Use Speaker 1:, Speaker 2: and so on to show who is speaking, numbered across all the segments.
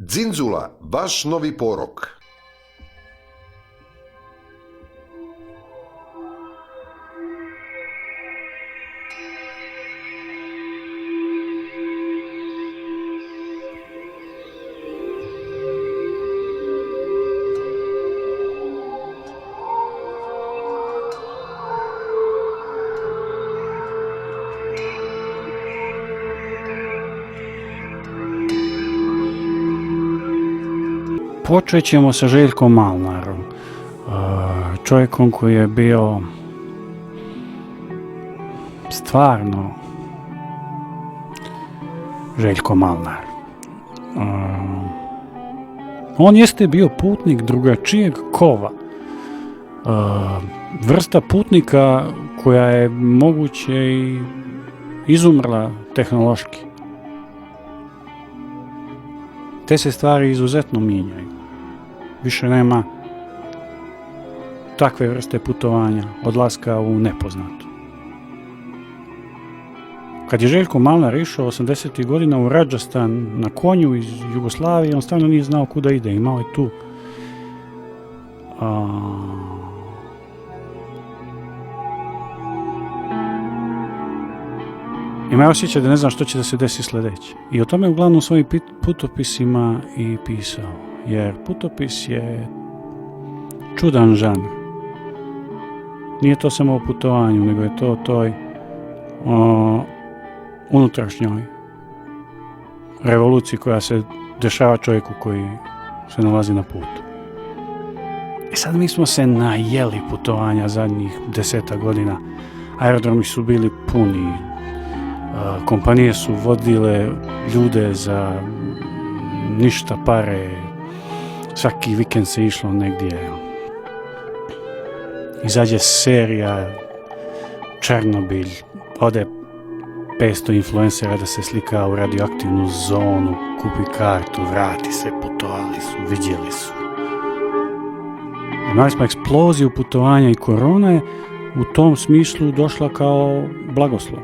Speaker 1: Dzindzula, vaš novi porok.
Speaker 2: Počet ćemo sa Željkom Malnarom, čovjekom koji je bio stvarno Željko Malnar. On jeste bio putnik drugačijeg kova, vrsta putnika koja je moguće i izumrla tehnološki. Te se stvari izuzetno mijenjaju. Više nema takve vrste putovanja, odlaska u nepoznato. Kad je Željko Malnar išao 80. godina u Radžastan na konju iz Jugoslavije, on stvarno nije znao kuda ide, imao je tu ima osjećaj da ne zna što će da se desi sljedeće. I o tome uglavnom u svojim putopisima i pisao. Jer putopis je čudan žanr. Nije to samo o putovanju, nego je to o toj unutrašnjoj revoluciji koja se dešava čovjeku koji se nalazi na putu. I sad mi smo se najeli putovanja zadnjih 10 godina. Aerodromi su bili puni. Kompanije su vodile ljude za ništa pare. Svaki vikend se išlo negdje. Izađe serija Černobilj. Ode 500 influencera da se slika u radioaktivnu zonu. Kupi kartu, vrati se, putovali su, vidjeli su. Imali smo eksploziju putovanja i korona je u tom smislu došla kao blagoslov.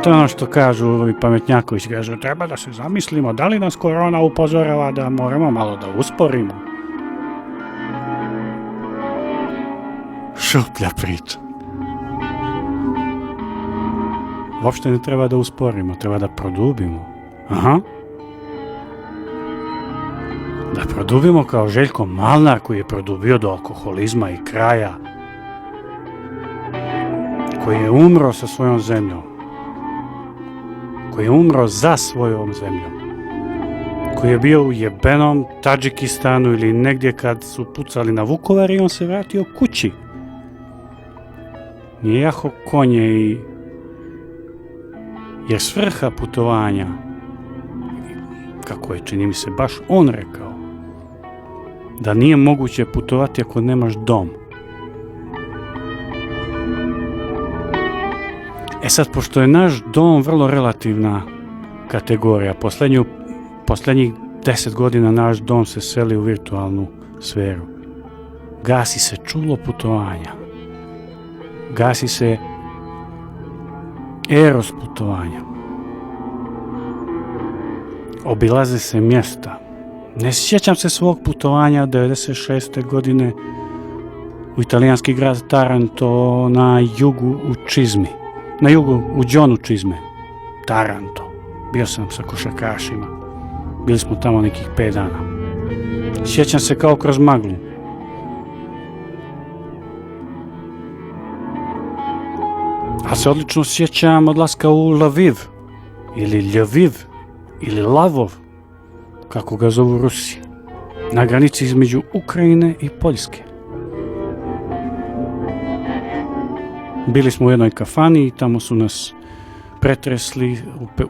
Speaker 2: To je ono što kažu ovi pametnjakovići, kažu treba da se zamislimo da li nas korona upozorava da moramo malo da usporimo. Šuplja priča. Uopšte ne treba da usporimo, treba da produbimo. Aha. Da produbimo kao Željko Malnar koji je produbio do alkoholizma i kraja. Koji je umro sa svojom zemljom. Koji je umro za svojom zemljom, koji je bio u jebenom Tadžikistanu ili negdje kad su pucali na Vukovar i on se vratio kući. Nije jaho konje i... Jer svrha putovanja, kako je čini mi se baš on rekao, da nije moguće putovati ako nemaš dom. E sad, pošto je naš dom vrlo relativna kategorija, posljednjih 10 godina naš dom se seli u virtualnu sferu. Gasi se čulo putovanja. Gasi se eros putovanja. Obilaze se mjesta. Ne sjećam se svog putovanja 96. godine u italijanski grad Taranto na jugu u Čizmi. Na jugu, u Đonu Čizme, Taranto. Bio sam sa košarkašima. Bili smo tamo nekih 5 dana. Sjećam se kao kroz maglu. A se odlično sjećam odlaska u Lviv, ili Ljoviv, ili Lavov, kako ga zovu Rusi, na granici između Ukrajine i Poljske. Bili smo u jednoj kafani i tamo su nas pretresli,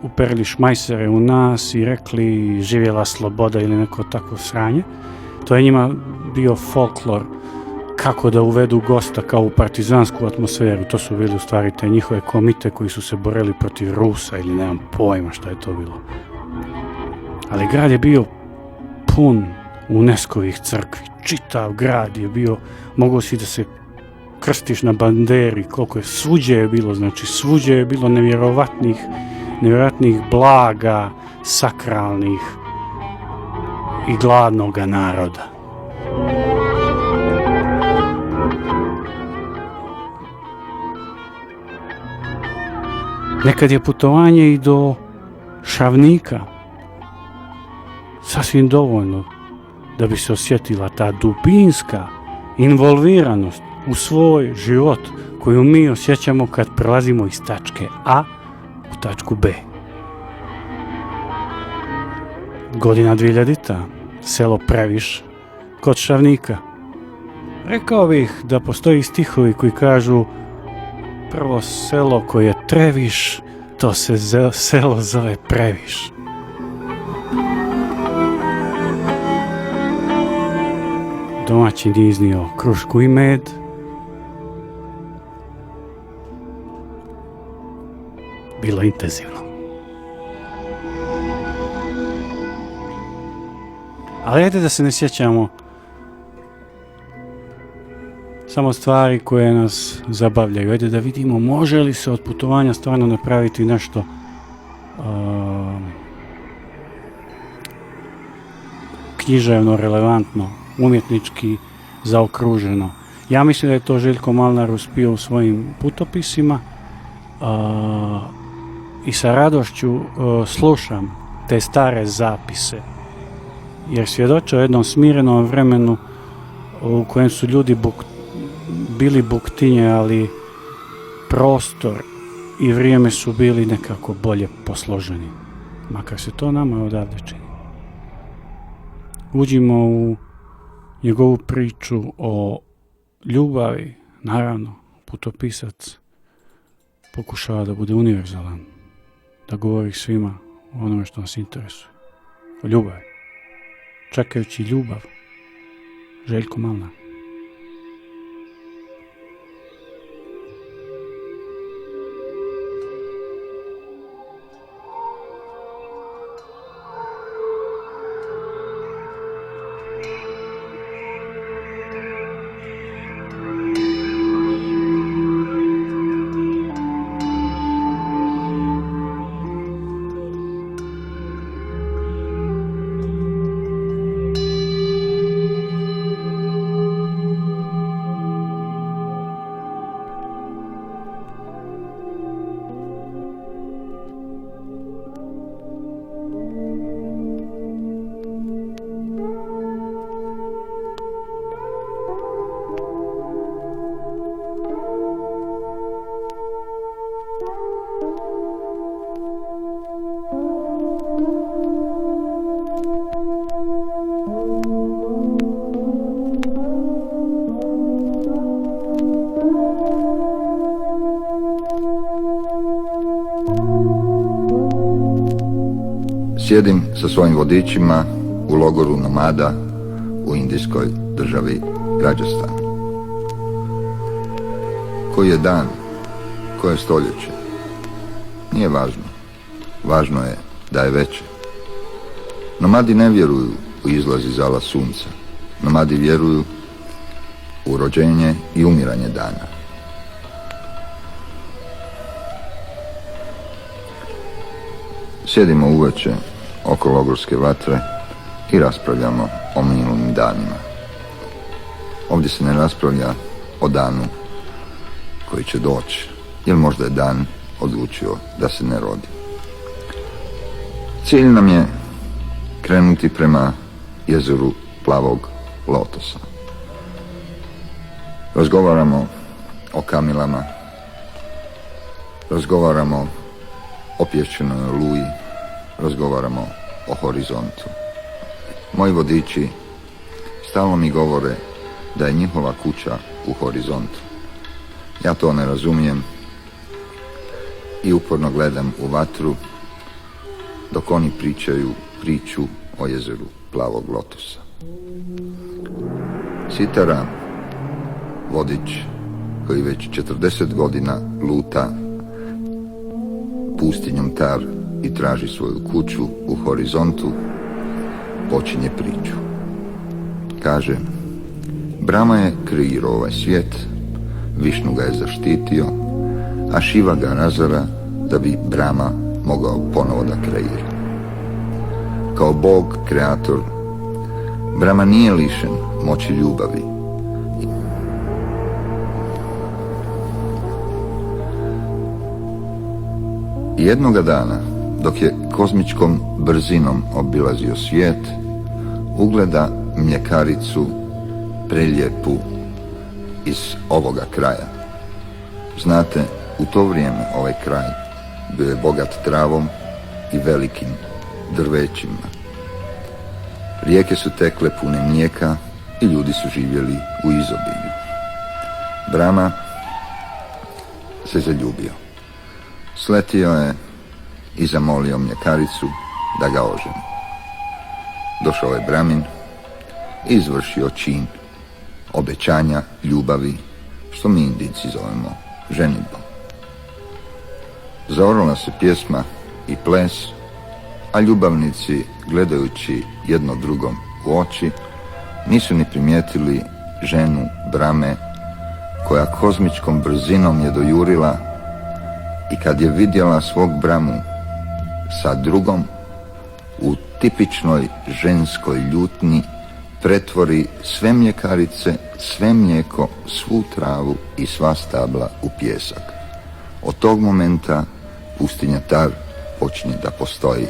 Speaker 2: uperili šmajsere u nas i rekli živjela sloboda ili neko tako sranje. To je njima bio folklor kako da uvedu gosta kao u partizansku atmosferu. To su bili u stvari te njihove komite koji su se borili protiv Rusa ili nemam pojma šta je to bilo. Ali grad je bio pun UNESCO-vih crkvi. Čitav grad je bio, mogao si da se krstiš na banderi, koliko je svuđe je bilo, znači svuđe je bilo nevjerojatnih blaga, sakralnih i gladnoga naroda. Nekad je putovanje i do Šavnika sasvim dovoljno da bi se osjetila ta dubinska involviranost u svoj život koju mi osjećamo kad prelazimo iz tačke A u tačku B. Godina 2000, selo Previš kod Šavnika. Rekao bih da postoji stihovi koji kažu: prvo selo koje je Treviš, to se selo zove Previš. Domaćin je iznio krušku i med. Bilo intenzivno. Ali ajde da se ne sjećamo samo stvari koje nas zabavljaju. Ajde da vidimo može li se od putovanja stvarno napraviti nešto književno, relevantno, umjetnički zaokruženo. Ja mislim da je to Željko Malnar uspio u svojim putopisima i sa radošću slušam te stare zapise, jer svjedoče o jednom smirenom vremenu u kojem su ljudi bili buktinje, ali prostor i vrijeme su bili nekako bolje posloženi, makar se to nama odavde čini. Uđimo u njegovu priču o ljubavi. Naravno, putopisac pokušava da bude univerzalan, da govori svima o onome što nas interesuje, o ljubavi. Čekajući ljubav, Željko Malnar.
Speaker 3: Sjedim sa svojim vodičima u logoru nomada u indijskoj državi Rajasthan. Koji je dan, koje je stoljeće, nije važno. Važno je da je veće. Nomadi ne vjeruju u izlaz i zala sunca. Nomadi vjeruju u rođenje i umiranje dana. Sjedimo uveče oko logorske vatre i raspravljamo o minulim danima. Ovdje se ne raspravlja o danu koji će doći, jer možda je dan odlučio da se ne rodi. Cilj nam je krenuti prema jezeru Plavog lotosa. Razgovaramo o kamilama, razgovaramo o pješčanoj oluji, razgovaramo o horizontu. Moji vodiči stalno mi govore da je njihova kuća u horizontu. Ja to ne razumijem i uporno gledam u vatru dok oni pričaju priču o jezeru Plavog lotosa. Sitara, vodič koji već 40 godina luta pustinjom Tar i traži svoju kuću u horizontu, počinje priču. Kaže: Brahma je kreirao ovaj svijet Višnu ga je zaštitio, a Šiva ga razara da bi Brahma mogao ponovo da kreira. Kao Bog, kreator, Brahma nije lišen moći ljubavi. Jednoga dana, dok je kozmičkom brzinom obilazio svijet, ugleda mljekaricu prelijepu iz ovoga kraja. Znate, u to vrijeme ovaj kraj bio je bogat travom i velikim drvećima. Rijeke su tekle pune mlijeka i ljudi su živjeli u izobilju. Brahma se zaljubio. Sletio je i zamolio mljekaricu da ga oženi. Došao je Brahmin i izvršio čin obećanja ljubavi, što mi Indijci zovemo ženidbom. Zaorala se pjesma i ples, a ljubavnici, gledajući jedno drugom u oči, nisu ni primijetili ženu Brahme, koja kozmičkom brzinom je dojurila i kad je vidjela svog Brahmu sa drugom, u tipičnoj ženskoj ljutnji pretvori sve mljekarice, sve mlijeko, svu travu i sva stabla u pijesak. Od tog momenta pustinja Tar počinje da postoji.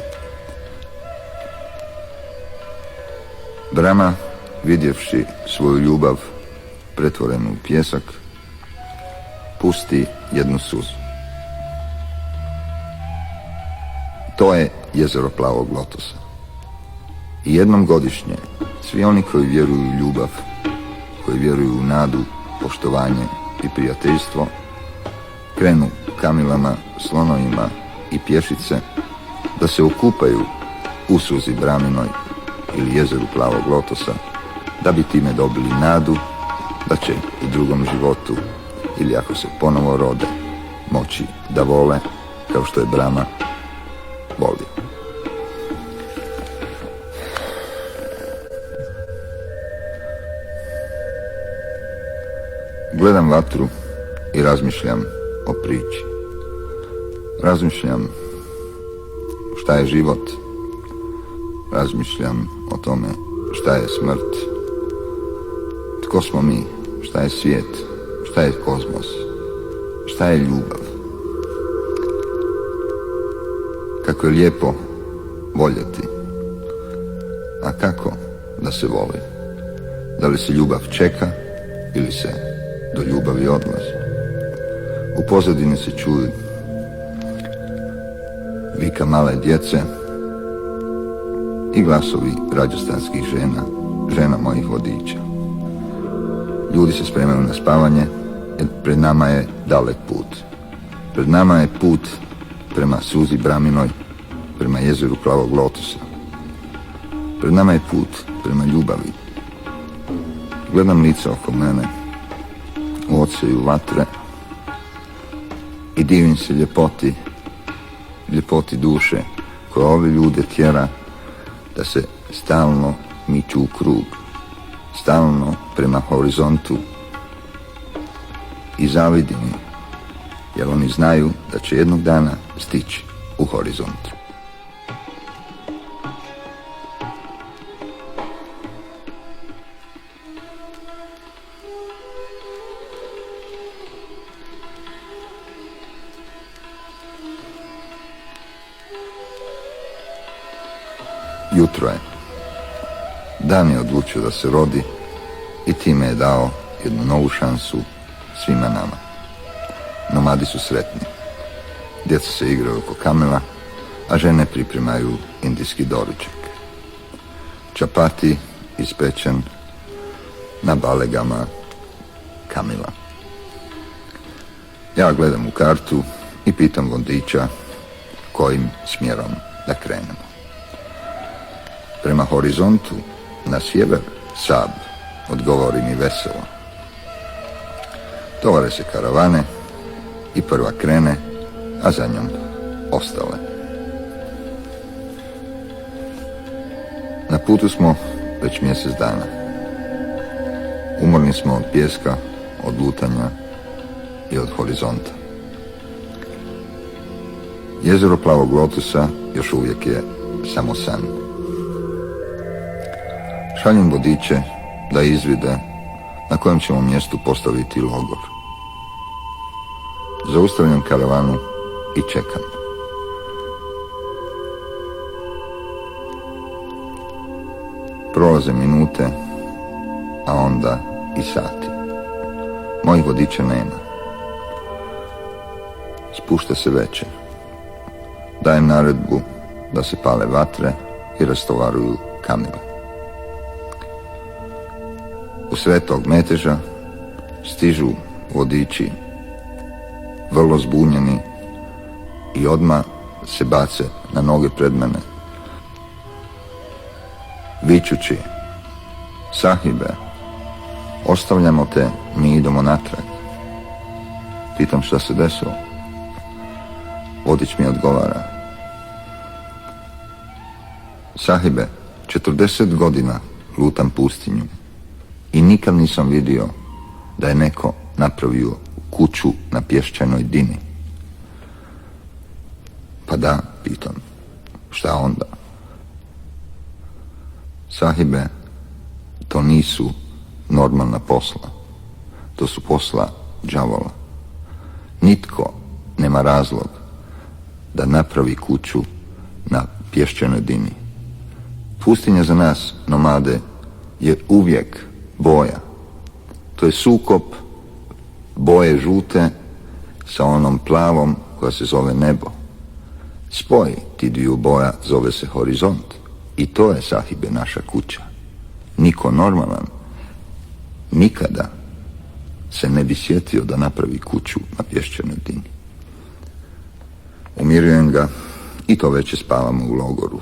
Speaker 3: Brahma, vidjevši svoju ljubav pretvorenu u pijesak, pusti jednu suzu. To je jezero plavog lotosa. I jednom godišnje svi oni koji vjeruju u ljubav, koji vjeruju u nadu, poštovanje i prijateljstvo, krenu kamilama, slonovima i pješice da se okupaju u suzi Brahminoj ili jezeru plavog lotosa, da bi time dobili nadu da će u drugom životu ili ako se ponovo rode moći da vole kao što je Brahma volio. Gledam vatru i razmišljam o priči. Razmišljam šta je život. Razmišljam o tome šta je smrt. Tko smo mi? Šta je svijet? Šta je kozmos? Šta je ljubav? Kako je lijepo voljeti. A kako da se voli? Da li se ljubav čeka ili se do ljubavi odlazi? U pozadini se čuju vika male djece i glasovi rađostanskih žena, žena mojih vodiča. Ljudi se spremaju na spavanje, jer pred nama je dalek put. Pred nama je put prema suzi Brahminoj, prema jezeru plavog lotosa. Pred nama je put prema ljubavi. Gledam lica oko mene, u oceju vatre i divim se ljepoti duše koja ove ljude tjera da se stalno miču u krug, stalno prema horizontu i zavidim im, jer oni znaju da će jednog dana stići u horizontu. Jutro je. Dan je odlučio da se rodi i time je dao jednu novu šansu svima nama. Nomadi su sretni. Djeca se igraju oko kamela, a žene pripremaju indijski doručak. Čapati ispečen na balegama kamila. Ja gledam u kartu i pitam vodiča kojim smjerom da krenemo. Prema horizontu, na sjever, Sab, odgovori mi veselo. Tovare se karavane i prva krene, a za njom ostale. Na putu smo već mjesec dana. Umorni smo od pjeska, od lutanja i od horizonta. Jezero Plavog lotosa još uvijek je samo san. Šaljem vodiče da izvide na kojem ćemo mjestu postaviti logor. Zaustavljam karavanu i čekam. Prolaze minute, a onda i sati. Mojih vodiča nema. Spušta se večer. Dajem naredbu da se pale vatre i rastovaruju kamile. U sred tog meteža stižu vodiči vrlo zbunjeni i odmah se bace na noge pred mene, vičući: Sahibe, ostavljamo te, mi idemo natrag. Pitam šta se desilo. Vodič mi odgovara: Sahibe, 40 godina lutam pustinju i nikad nisam vidio da je neko napravio kuću na pješčanoj dini. Pa da, pitam, šta onda? Sahibe, to nisu normalna posla. To su posla đavola. Nitko nema razlog da napravi kuću na pješčanoj dini. Pustinja za nas, nomade, je uvijek boja. To je sukob boje žute sa onom plavom koja se zove nebo. Spoj ti dviju boja zove se horizont. I to je, Sahibe, naša kuća. Niko normalan nikada se ne bi sjetio da napravi kuću na pješčanoj dini. Umirujem ga i to večer spavamo u logoru.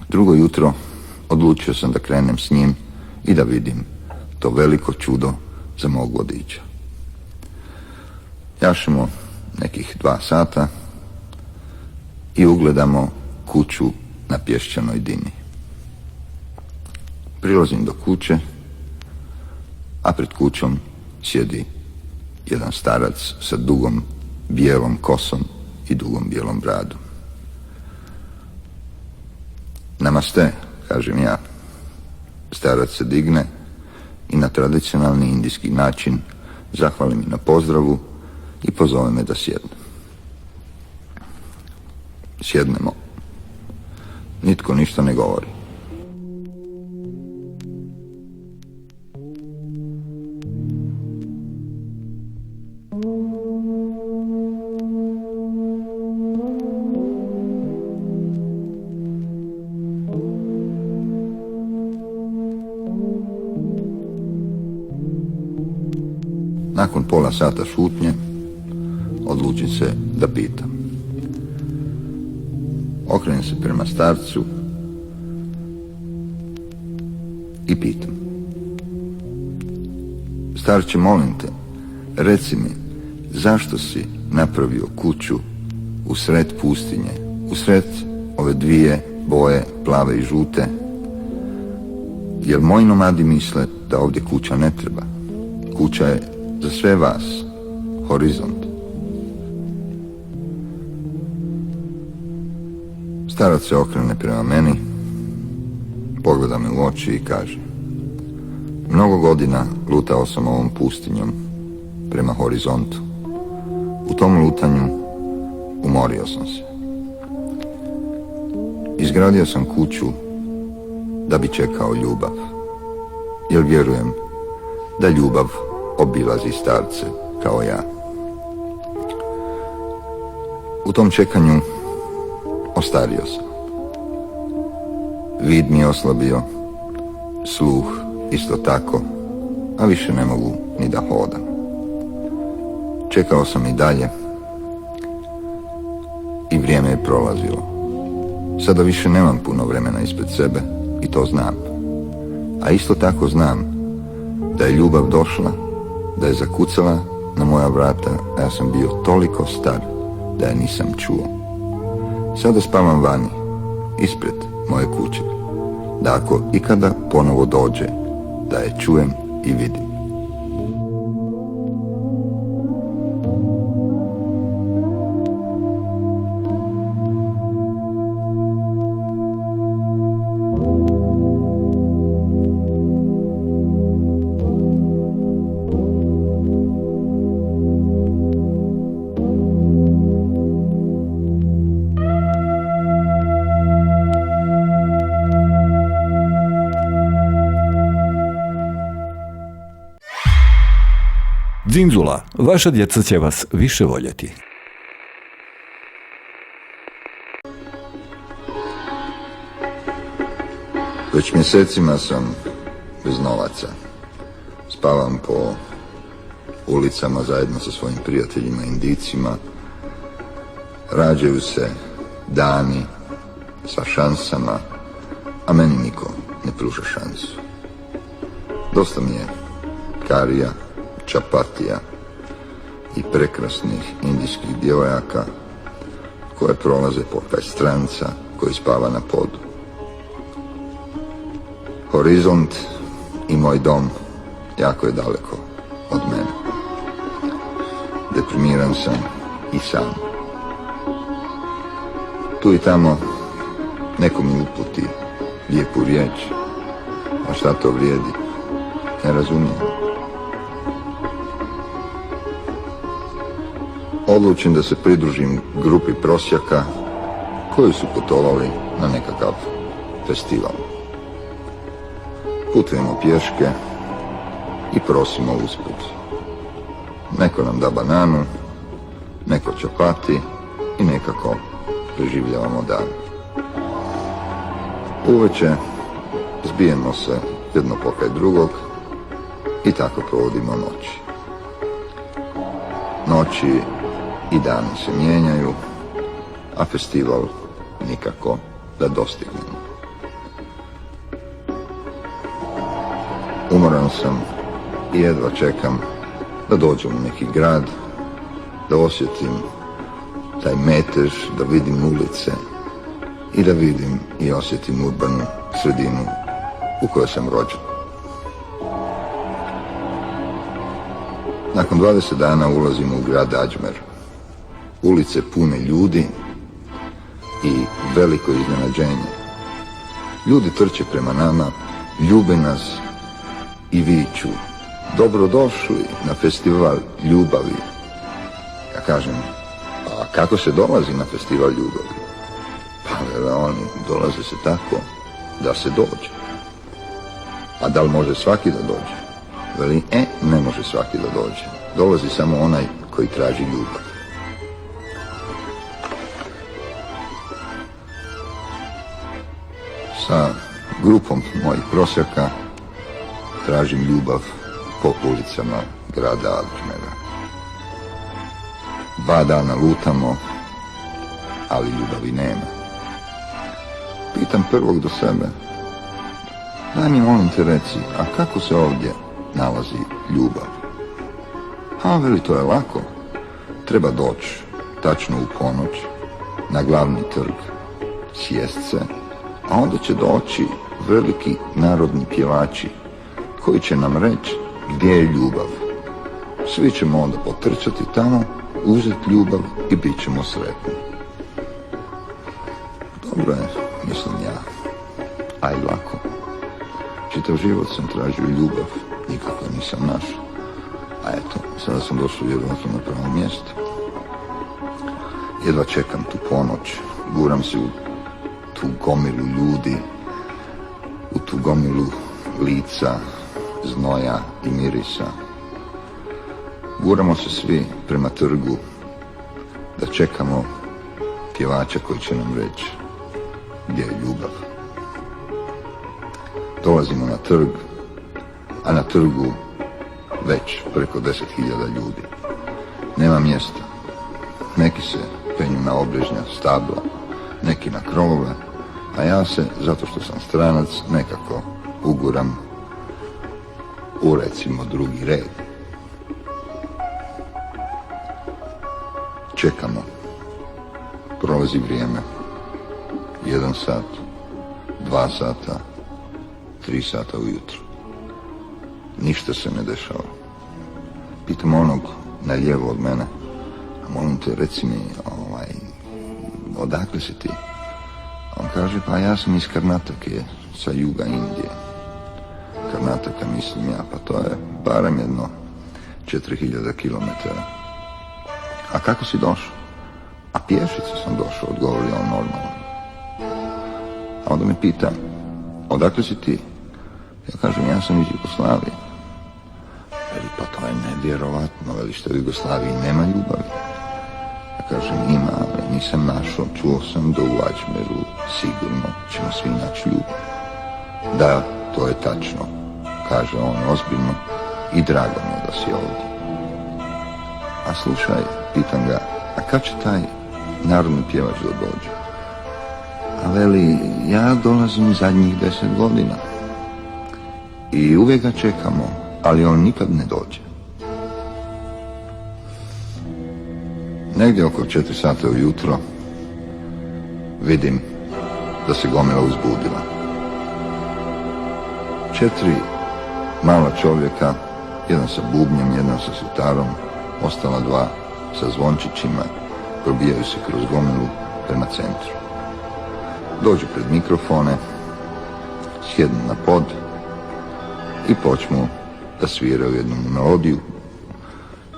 Speaker 3: Drugo jutro odlučio sam da krenem s njim i da vidim to veliko čudo za mog vodiča. Jašemo nekih 2 sata i ugledamo kuću na pješčanoj dini. Prilazim do kuće, a pred kućom sjedi jedan starac sa dugom bijelom kosom i dugom bijelom bradom. Namaste, kažem ja. Starac se digne i na tradicionalni indijski način zahvali mi na pozdravu i pozove me da sjednem. Sjednemo. Nitko ništa ne govori. Nakon pola sata šutnje odlučim se da pitam. Okrenem se prema starcu i pitam. Starče, molim te, reci mi, zašto si napravio kuću u sred pustinje, u sred ove dvije boje, plave i žute? Jer moji nomadi misle da ovdje kuća ne treba. Kuća je za sve vas horizont. Starac se okrene prema meni, pogleda me u oči i kaže: mnogo godina lutao sam ovom pustinjom prema horizontu. U tom lutanju umorio sam se. Izgradio sam kuću da bi čekao ljubav, jer vjerujem da ljubav obilazi starce kao ja. U tom čekanju ostario sam. Vid mi je oslabio, sluh isto tako, a više ne mogu ni da hodam. Čekao sam i dalje i vrijeme je prolazilo. Sada više nemam puno vremena ispred sebe i to znam. A isto tako znam da je ljubav došla, da je zakucala na moja vrata, a ja sam bio toliko star da je nisam čuo. Sada spavam vani, ispred moje kuće, da ako ikada ponovo dođe, da je čujem i vidim.
Speaker 4: Dzindzula, vaša djeca će vas više voljeti.
Speaker 3: Već mjesecima sam bez novaca. Spavam po ulicama zajedno sa svojim prijateljima Indijcima. Rađaju se dani sa šansama, a meni niko ne pruža šansu. Dosta mi je karija, čapatija i prekrasnih indijskih djevojaka koje prolaze pokraj stranca koji spava na podu. Horizont i moj dom jako je daleko od mene. Deprimiran sam i sam. Tu i tamo neko mi uputi lijepu riječ, a šta to vrijedi, ne razumijem. Odlučim da se pridružim grupi prosjaka koji su putovali na nekakav festival. Putujemo pješke i prosimo usput. Neko nam da bananu, neko čapati i nekako preživljavamo dan. Uveče zbijemo se jedno pokraj drugog i tako provodimo noći. Noći i dani se mijenjaju, a festival nikako da dostignemo. Umoran sam i jedva čekam da dođem u neki grad, da osjetim taj metež, da vidim ulice i da vidim i osjetim urbanu sredinu u kojoj sam rođen. Nakon 20 dana ulazimo u grad Adžmer. Ulice pune ljudi i veliko iznenađenje. Ljudi trče prema nama, ljube nas i viču: dobrodošli na festival ljubavi. Ja kažem: a kako se dolazi na festival ljubavi? Pa vele oni, dolaze se tako da se dođe. A da li može svaki da dođe? Veli, ne može svaki da dođe. Dolazi samo onaj koji traži ljubav. Sa grupom mojih prosjaka tražim ljubav po ulicama grada Adžmera. 2 dana lutamo, ali ljubavi nema. Pitam prvog do sebe: daj mi molim te reci, a kako se ovdje nalazi ljubav? A veli, to je lako. Treba doći tačno u ponoć na glavni trg, sjest se, a onda će doći veliki narodni pjevači koji će nam reći gdje je ljubav. Svi ćemo onda potrčati tamo, uzeti ljubav i bit ćemo sretni. Dobro je, mislim ja, a i lako. Čitav život sam tražio ljubav, nikako je nisam našao. A eto, sada sam došao vjerojatno na pravo mjesto. Jedva čekam tu ponoć, guram se u tu gomilu ljudi, u tu gomilu lica, znoja i mirisa. Guramo se svi prema trgu da čekamo pjevača koji će nam reći gdje je ljubav. Dolazimo na trg, a na trgu već preko 10.000 ljudi. Nema mjesta. Neki se penju na obrežnja stabla, neki na krovove, a ja se, zato što sam stranac, nekako uguram u recimo drugi red. Čekamo. Prolazi vrijeme. 1 sat, 2 sata, 3 sata ujutro. Ništa se ne dešava. Pitam onog na lijevo od mene: a molim te, reci mi, odakle si ti? On kaže: pa ja sam iz Karnatake, sa juga Indije. Karnataka mislim ja, pa to je barem jedno 4000 kilometara. A kako si došao? A pješice sam došao, odgovori on normalno. A onda me pita: odakle si ti? Ja kažem: ja sam iz Jugoslavije. Veli: pa to je nevjerovatno, veli, što u Jugoslaviji nema ljubavi. Ja kažem, ima, ali nisam našao, čuo sam da u Ađmeru sigurno ćemo svi naći ljubav. Da, to je tačno, kaže on ozbiljno, i drago mi je da si ovdje. A slušaj, pitam ga, a kad će taj narodni pjevač da dođe? A veli, ja dolazim zadnjih 10 godina i uvijek ga čekamo, ali on nikad ne dođe. Negdje oko 4 sata ujutro vidim da se gomila uzbudila. 4 mala čovjeka, jedan sa bubnjem, jedan sa sitarom, ostala 2 sa zvončićima, probijaju se kroz gomilu prema centru. Dođu pred mikrofone, sjednu na pod i počnu da sviraju jednu melodiju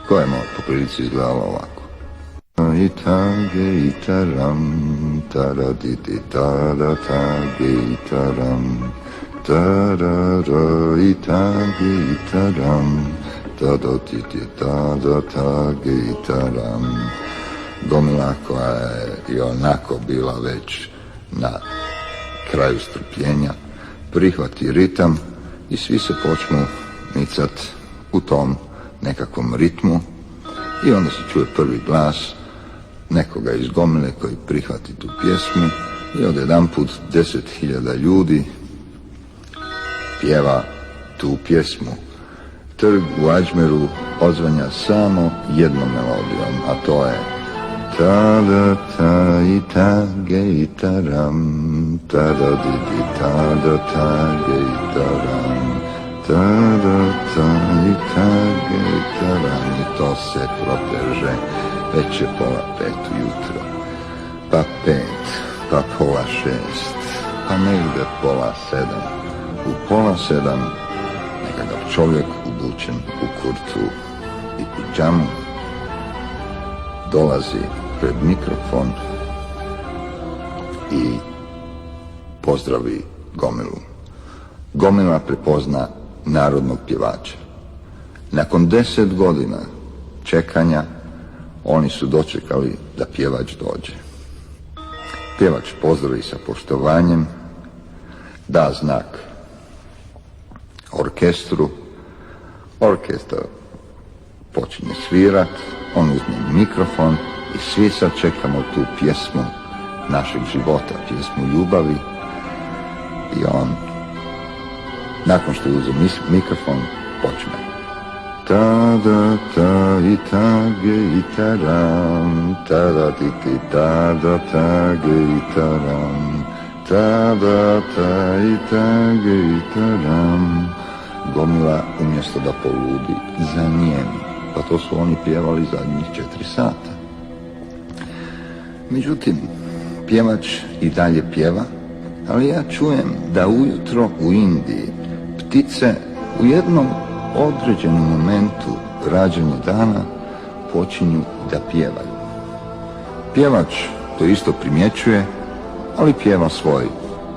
Speaker 3: koja je po prilici izgledala ovako. Itage itaram, taraditi tada tage itaram, tarara itage itaram, tadotiti tada tage itaram. Gomila koja je i onako bila već na kraju strpljenja prihvati ritam i svi se počnu micat u tom nekakvom ritmu i onda se čuje prvi glas nekoga iz gomile koji prihvati tu pjesmu i odjedanput 10.000 ljudi pjeva tu pjesmu. Trg u Ađmeru odzvanja samo jednom melodijom, a to je tada ta itage itaram, tada didi tada tage itaram, tada ta itage itaram. I to se proteže, već je 4:30 ujutro, pa 5, pa 5:30, pa negdje 6:30. U 6:30 nekakav čovjek obučen u kurtu i pidžamu dolazi pred mikrofon i pozdravi gomilu. Gomila prepozna narodnog pjevača. Nakon 10 godina čekanja oni su dočekali da pjevač dođe. Pjevač pozdravi sa poštovanjem, da znak orkestru, orkestar počinje svirat, on uzme mikrofon i svi sad čekamo tu pjesmu našeg života, pjesmu ljubavi i on, nakon što je uzeo mikrofon, počne. Tada ta itage itaram, tada ti ti tada tage itaram, tada ta itage itaram. Gomila umjesto da poludi zanijemi, pa to su oni pjevali zadnjih 4 sata. Međutim, pjevač i dalje pjeva, ali ja čujem da ujutro u Indiji ptice u jednom određenom momentu rađanja dana počinju da pjevaju. Pjevač to isto primjećuje, ali pjeva svoj.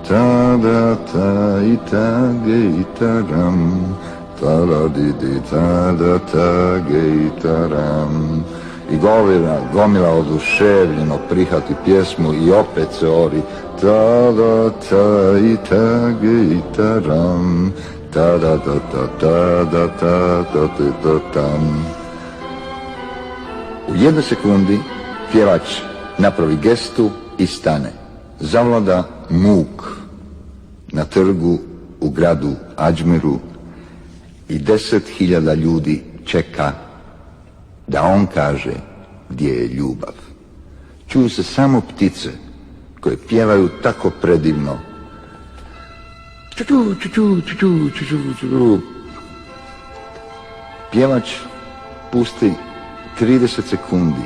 Speaker 3: Tada ta itage itaram, tada didi tada tage itaram. I gomila oduševljeno prihvati pjesmu i opet se ori. Tada ta itage itaram, tada ta ta tada ta ta ta tam. U 1 sekundi pjevač napravi gestu i stane. Zavlada muk na trgu u gradu Ađmeru i 10.000 ljudi čeka da on kaže gdje je ljubav. Čuju se samo ptice koje pjevaju tako predivno. Čuču, čuču, čuču, čuču, čuču. Pjevač pusti 30 sekundi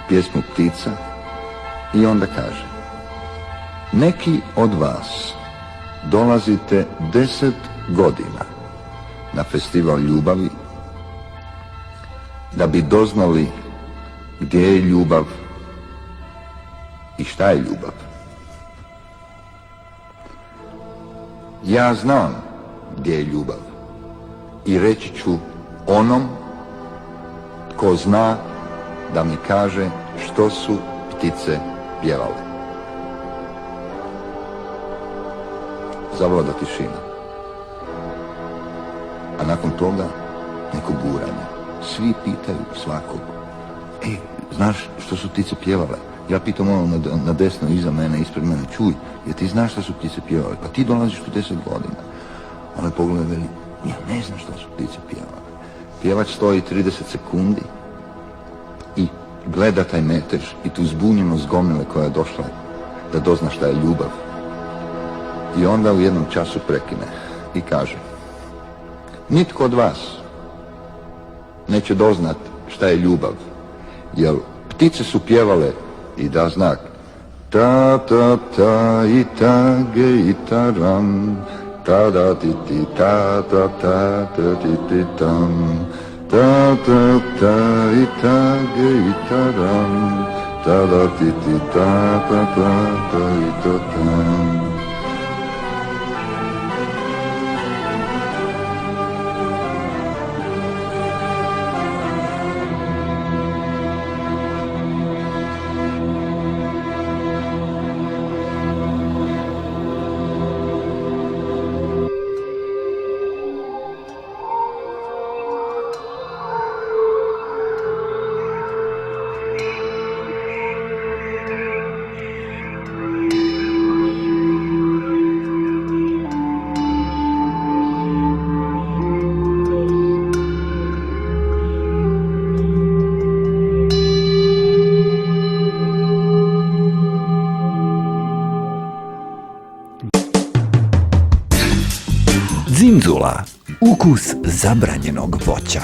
Speaker 3: pjesmu ptica i onda kaže: neki od vas dolazite 10 godina na festival ljubavi da bi doznali gdje je ljubav i šta je ljubav. Ja znam gdje je ljubav i reći ću onom ko zna da mi kaže što su ptice pjevale. Zavlada tišina. A nakon toga neko guranje. Svi pitaju svakog. Znaš što su ptice pjevale? Ja pitam ono na desno iza mene, ispred mene, čuj, jer ti znaš što su ptice pjevale? Pa ti dolaziš tu 10 godina. Ona pogleda veli, ja ne znam što su ptice pjevale. Pjevač stoji 30 sekundi i gleda taj metež i tu zbunjenost gomile koja je došla da dozna šta je ljubav. I onda u jednom času prekine i kaže, nitko od vas neće doznat šta je ljubav, jer ptice su pjevale i da znak ta ta ta i ta ge i taram, ta da ti ti ta ta ta ta ti ti tam, ta ta ta i ta ge i taram, ta da ti ti ta ta ta ta i ta tam.
Speaker 4: Zimzula, ukus zabranjenog voća.